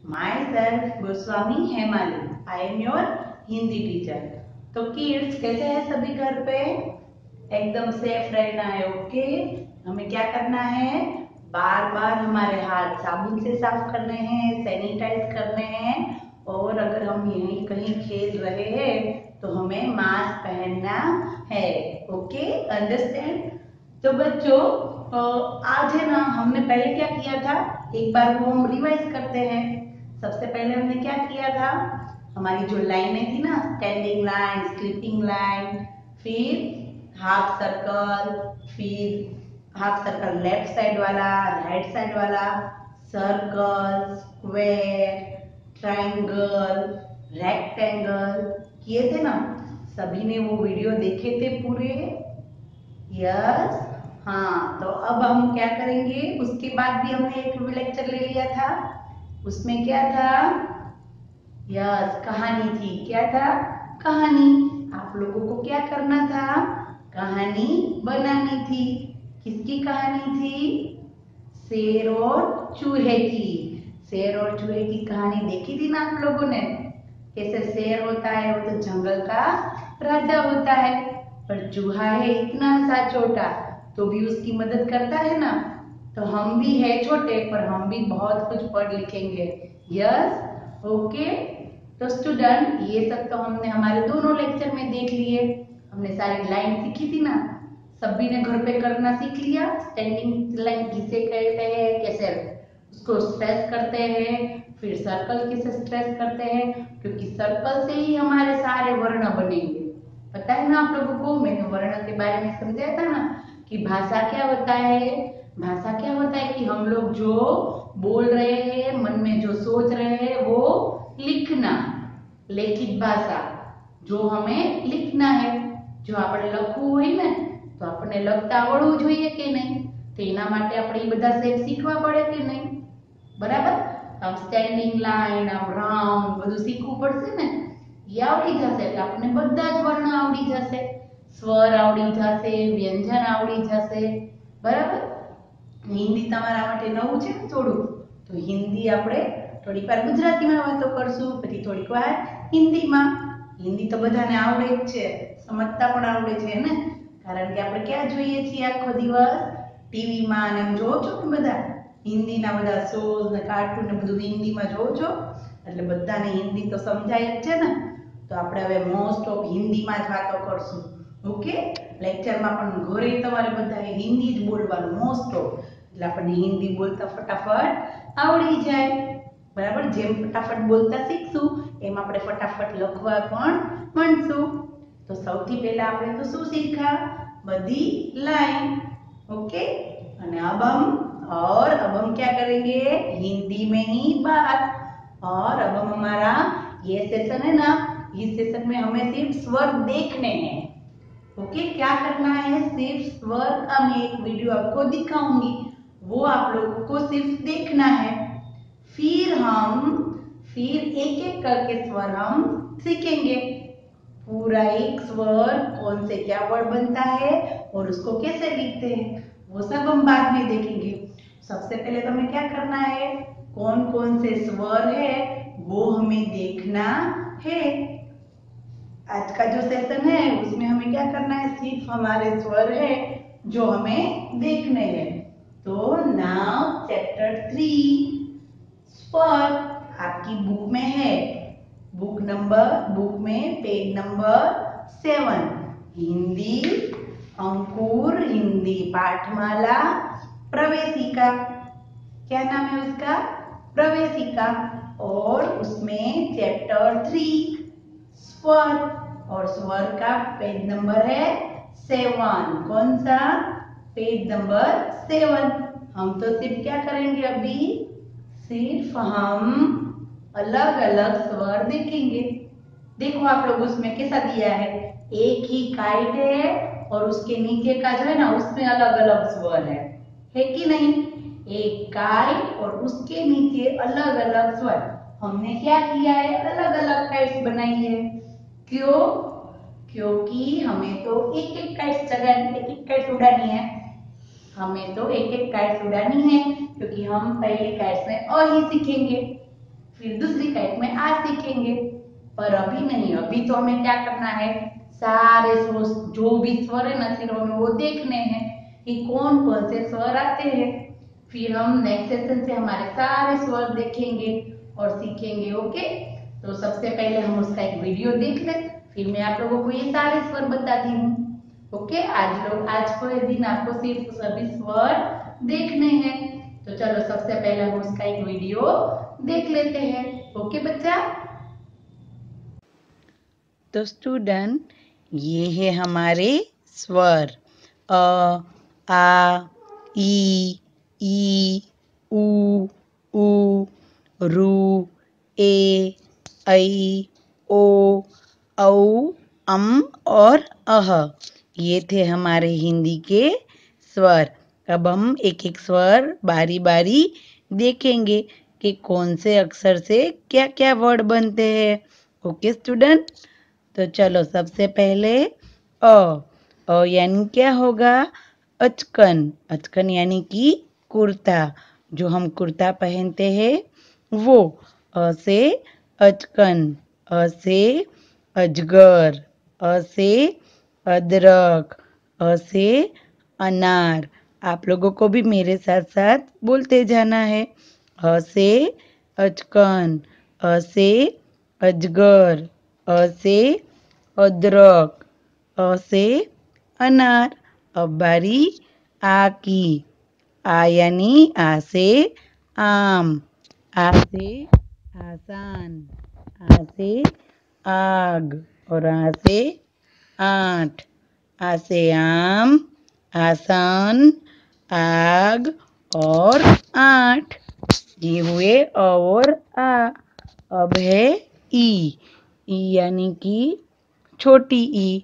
My self Goswami Hemali. I am your Hindi teacher. तो kids कैसे हैं सभी घर पे? एकदम सेफ रहना है। ओके, हमें क्या करना है? बार बार हमारे हाथ साबुन से साफ करने हैं, सैनिटाइज करने हैं। और अगर हम यहीं कहीं खेल रहे हैं तो हमें मास्क पहनना है। Okay, understand? तो बच्चों, आज है ना, हमने पहले क्या किया था, एक बार वो हम रिवाइज करते हैं। सबसे पहले हमने क्या किया था, हमारी जो लाइनें थी ना, स्टैंडिंग लाइन, स्लीपिंग लाइन, फिर हाफ सर्कल, फिर हाफ सर्कल लेफ्ट साइड वाला, राइट साइड वाला, सर्कल, स्क्वायर, ट्रायंगल, रेक्टेंगल किए थे ना। सभी ने वो वीडियो देखे थे पूरे? यस। हाँ, तो अब हम क्या करेंगे, उसके बाद भी हमने एक लेक्चर ले लिया था। उसमें क्या था? यस, कहानी थी। क्या था? कहानी। आप लोगों को क्या करना था? कहानी बनानी थी। किसकी कहानी थी? शेर और चूहे की। शेर और चूहे की कहानी देखी थी ना आप लोगों ने? कैसे शेर होता है, वो तो जंगल का राजा होता है, पर चूहा है इतना सा छोटा, तो भी उसकी मदद करता है ना। तो हम भी है छोटे, पर हम भी बहुत कुछ पढ़ लिखेंगे। Yes, okay. तो स्टूडेंट, ये सब तो हमने हमारे दोनों लेक्चर में देख लिए। हमने सारी लाइन सीखी थी ना, सभी ने घर पे करना सीख लिया। स्टैंडिंग लाइन किसे कहते हैं, कैसे उसको स्ट्रेस करते हैं, फिर सर्कल किसे स्ट्रेस करते हैं, क्योंकि सर्कल से ही हमारे सारे वर्ण बनेंगे। पता है ना आप लोगों को? मैंने वर्ण के बारे में समझाया था ना कि भाषा क्या होता है। भाषा क्या होता है कि हम लोग जो बोल रहे हैं, मन में जो सोच रहे हैं, वो लिखना। लेखित भाषा, जो हमें लिखना है, जो આપણે લખવું હોય ને, તો આપણને લખતા આવડવું જોઈએ કે નહીં? તો એના માટે આપણે એ બધા શેપ શીખવા પડે કે નહીં? બરાબર? આમ સ્ટેન્ડિંગ લાઈન, આમ રાઉન્ડ બધું શીખવું પડશે ને. એ આવડી જશે એટલે આપણને બધા જ વર્ણ આવડી જશે, સ્વર આવડી જશે, વ્યંજન આવડી જશે. બરાબર? હિન્દી તમારા માટે નવું છે ને થોડું, તો હિન્દી આપણે થોડીક વાર ગુજરાતીમાં વાતો કરશું, પછી થોડીક વાર હિન્દીમાં. હિન્દી તો બધાને આવડે જ છે, સમજતા પણ આવડે છે ને, કારણ કે આપણે ક્યાં જોઈએ છીએ આખો દિવસ? ટીવીમાં અને એમ જોવો છો ને બધા હિન્દીના બધા શોઝ ને કાર્ટૂન ને બધું હિન્દીમાં જોવો છો, એટલે બધાને હિન્દી તો સમજાય જ છે ને. તો આપણે હવે મોસ્ટ ઓફ હિન્દીમાં જ વાતો કરશું. ઓકે, લેક્ચરમાં પણ ઘરે તમારે બધાએ હિન્દી જ બોલવાનું મોસ્ટ ઓફ, એટલે આપણને હિન્દી બોલતા ફટાફટ આવડી જાય. બરાબર? જેમ ફટાફટ બોલતા શીખશું એમ આપણે ફટાફટ લખવા પણ ભણશું. તો સૌથી પહેલા આપણે તો શું શીખ્યા? બધી लाइन। ओके, અને अब हम क्या करेंगे? हिंदी में ही बात। और अब हम हमारा ये सेशन है ना, इस सेशन में हमें सिर्फ स्वर देखने हैं। ओके, क्या करना है? सिर्फ स्वर का मैं एक वीडियो आपको दिखाऊंगी, वो आप लोगों को सिर्फ देखना है। फिर एक एक करके स्वर हम सीखेंगे। पूरा एक स्वर कौन से क्या वर्ड बनता है और उसको कैसे लिखते हैं, वो सब हम बाद में देखेंगे। सबसे पहले तो हमें क्या करना है? कौन कौन से स्वर है वो हमें देखना है। आज का जो सेशन है उसमें हमें क्या करना है? सिर्फ हमारे स्वर है जो हमें देखने हैं। तो नाउ चैप्टर 3 स्वर आपकी बुक में है। बुक में पेज नंबर 7, हिंदी अंकुर हिंदी पाठमाला प्रवेशिका। क्या नाम है उसका? प्रवेशिका। और उसमें चैप्टर 3 स्वर, और स्वर का पेज नंबर है 7। कौन सा? Page number 7। हम तो सिर्फ क्या करेंगे अभी? सिर्फ हम अलग अलग स्वर देखेंगे। देखो आप लोग, उसमें कैसा दिया है, एक ही काइट है और उसके नीचे का जो है ना, उसमें अलग अलग स्वर है कि नहीं? एक काइट और उसके नीचे अलग अलग स्वर। हमने क्या किया है? अलग अलग काइट्स बनाई है। क्यों? क्योंकि हमें तो एक एक काइट उड़ानी है। हमें तो एक एक काइट उड़ानी है, क्योंकि हम पहले काइट में अ ही सीखेंगे, फिर दूसरी काइट में आ सीखेंगे। पर अभी नहीं, अभी तो हमें क्या करना है, सारे जो भी स्वर है ना सिर्फ हमें वो देखने हैं कि कौन कौन से स्वर आते हैं। फिर हम नेक्स्ट सेशन से हमारे सारे स्वर देखेंगे और सीखेंगे। ओके, तो सबसे पहले हम उसका एक वीडियो देख लें, फिर मैं आप लोगों को ये सारे स्वर बताती हूँ। ओके, आज के दिन आपको सिर्फ सभी स्वर देखने हैं। तो चलो सबसे पहले हम उसका एक वीडियो देख लेते हैं। ओके बच्चा। तो स्टूडेंट, ये है हमारे स्वर अ, आ, ई, उ, रू, ए, ऐ, ओ, औ, और अह। ये थे हमारे हिंदी के स्वर। अब हम एक एक स्वर बारी बारी देखेंगे कि कौन से अक्षर से क्या क्या वर्ड बनते हैं। ओके स्टूडेंट, तो चलो सबसे पहले अ यानी क्या होगा, अचकन। अचकन यानी कि कुर्ता, जो हम कुर्ता पहनते हैं वो। अ से अचकन, अ से अजगर, अ से अदरक, अ से अनार। आप लोगों को भी मेरे साथ साथ बोलते जाना है। अ से अचकन, अ से अजगर, अ से अदरक, अ से अनार। अब बारी आ की। आ यानी आ से आम, आ से आसान, आ से आग, और आ से आठ। आ से आम, आसान, आग और आठ। ये हुए अ और आ। अब है ई। ई यानी कि छोटी ई।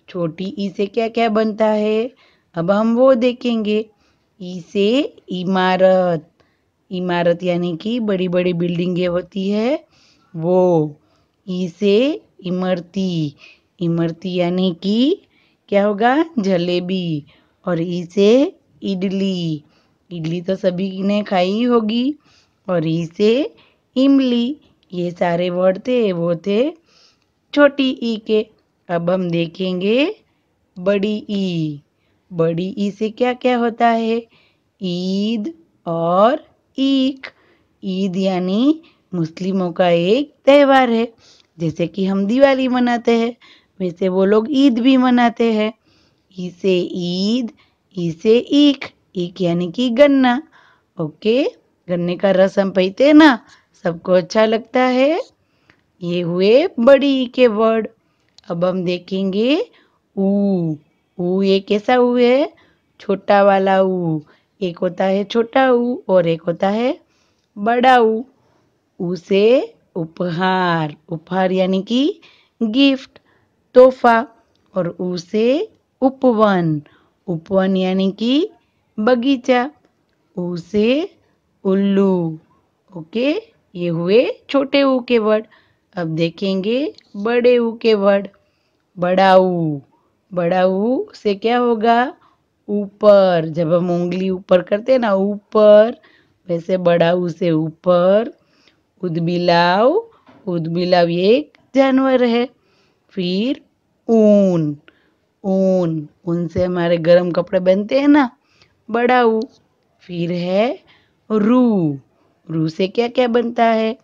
छोटी ई से क्या क्या बनता है, अब हम वो देखेंगे। ई से इमारत। इमारत यानी कि बड़ी बड़ी बिल्डिंगें होती है वो। ई से इमरती। इमरती यानी कि क्या होगा, जलेबी। और ई से इडली। इडली तो सभी ने खाई होगी। और ई से इमली। ये सारे वर्ड थे वो थे छोटी ई के। अब हम देखेंगे बड़ी ई। बड़ी ई से क्या क्या होता है, ईद और ईख। ईद यानी मुस्लिमों का एक त्योहार है। जैसे कि हम दिवाली मनाते हैं वैसे वो लोग ईद भी मनाते हैं। ई से ईद, ई से ईख। ईख यानी कि गन्ना। ओके, गन्ने का रस हम पीते हैं ना, सबको अच्छा लगता है। ये हुए बड़ी ई के वर्ड। अब हम देखेंगे ऊ। ऊ ये कैसा ऊ है, छोटा वाला ऊ। एक होता है छोटा ऊ और एक होता है बड़ा ऊ। ऊ से उपहार। उपहार यानी कि गिफ्ट, तोहफा। और ऊ से उपवन। उपवन यानी कि बगीचा। ऊ से उल्लू। ओके, ये हुए छोटे ऊ के वर्ड। अब देखेंगे बड़े ऊ के वर्ड। बड़ा ऊ। बड़ा ऊ से क्या होगा, ऊपर। जब हम उंगली ऊपर करते हैं ना ऊपर, वैसे बड़ा ऊ से ऊपर। उदबिलाव। उदबिलाव ये एक जानवर है। फिर ऊन। ऊन, ऊन से हमारे गर्म कपड़े बनते हैं ना, बड़ा ऊ। फिर है रू। रू से क्या क्या बनता है,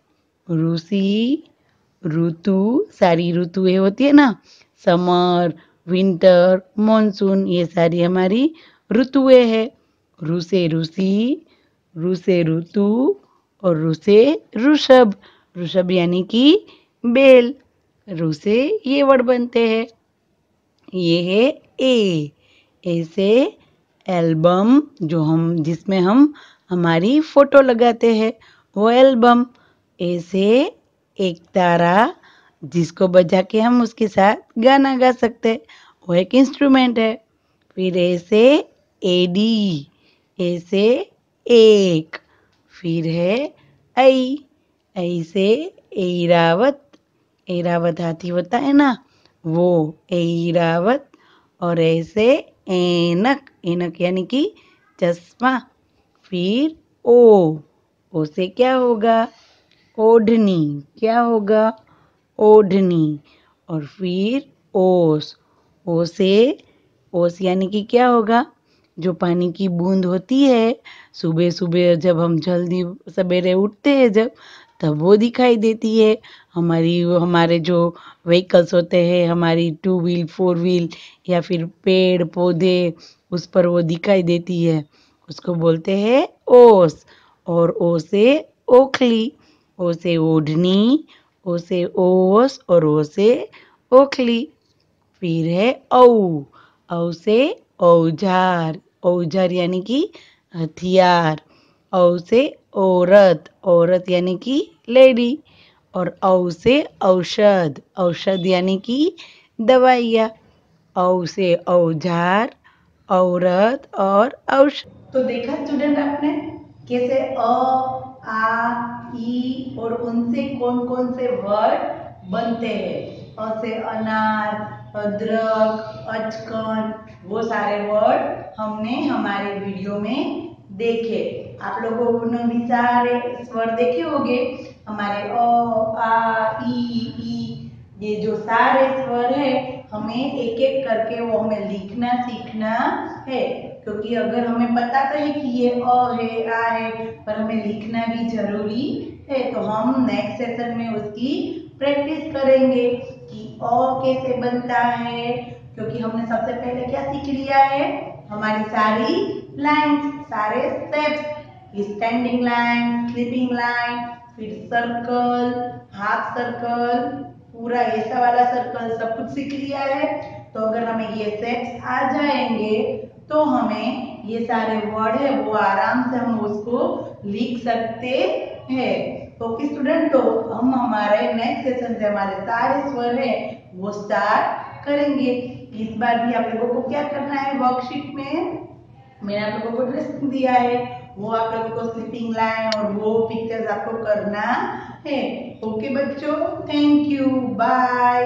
रूसी, ऋतु। सारी ऋतुएं होती है ना, समर, विंटर, मॉनसून, ये सारी हमारी ऋतुएं है। रू से ऋषि, रू से ऋतु और रू से ऋषभ। ऋषभ यानी कि बेल। रू से ये वर्ड बनते हैं। ये है ए। ए से एल्बम, जो हम जिसमें हम हमारी फोटो लगाते हैं वो एल्बम। ए से एक तारा, जिसको बजा के हम उसके साथ गाना गा सकते हैं, वो एक इंस्ट्रूमेंट है। फिर ए से एडी। ए से एक। फिर है ऐ। ऐ से ऐरावत। ऐरावत हाथी होता है ना वो, ऐरावत। और ऐसे ऐनक। ऐनक यानी कि चश्मा। फिर ओ। ओ से क्या होगा, ओढ़नी, क्या होगा? ओढ़नी। और फिर ओस, ओस यानी कि क्या होगा? जो पानी की बूंद होती है, सुबह सुबह जब हम जल्दी सवेरे उठते हैं जब, तब वो दिखाई देती है। हमारे जो व्हीकल्स होते हैं, हमारी 2 व्हील 4 व्हील या फिर पेड़ पौधे, उस पर वो दिखाई देती है, उसको बोलते हैं ओस। और ओ से ओखली, ओ से ओढ़नी, ओ से ओस और ओ से ओखली। फिर है औ से औजार, औजार यानी कि हथियार। औ से औरत, औरत यानी कि लेडी। और औ से औषध, औषध यानी कि दवाइयाँ। औ से औजार, औरत और औषध। तो देखा स्टूडेंट आपने कैसे आ, ई और उनसे कौन कौन से वर्ड बनते हैं। अ से अनार, अदरक, अचकन, वो सारे वर्ड हमने हमारे वीडियो में देखे। आप लोगों ने भी सारे स्वर देखे होंगे। हमारे आ, ई, ये जो सारे स्वर है, हमें एक एक करके वो हमें लिखना सीखना है। क्योंकि अगर हमें पता तो है कि ये अ है, आ है, पर हमें लिखना भी जरूरी है। तो हम नेक्स्ट सेशन में उसकी प्रैक्टिस करेंगे कि अ कैसे बनता है। क्योंकि हमने सबसे पहले क्या सीख लिया है? हमारी सारी लाइंस, सारे steps, standing line, sleeping line, फिर सर्कल, हाफ सर्कल, पूरा ऐसा वाला सर्कल, सब कुछ सीख लिया है। तो अगर हमें ये स्टेप्स आ जाएंगे तो हमें ये सारे वर्ड है वो आराम से हम उसको लिख सकते हैं। तो स्टूडेंट, तो हम हमारे नेक्स्ट सेशन से हमारे सारे स्वर है वो स्टार्ट करेंगे। इस बार भी आप लोगों को क्या करना है? वर्कशीट में मैंने आप लोगों को ड्रेसिंग दिया है, वो आप लोगों को स्लीपिंग लाइन और वो पिक्चर्स आपको करना है। ओके बच्चों, थैंक यू, बाय।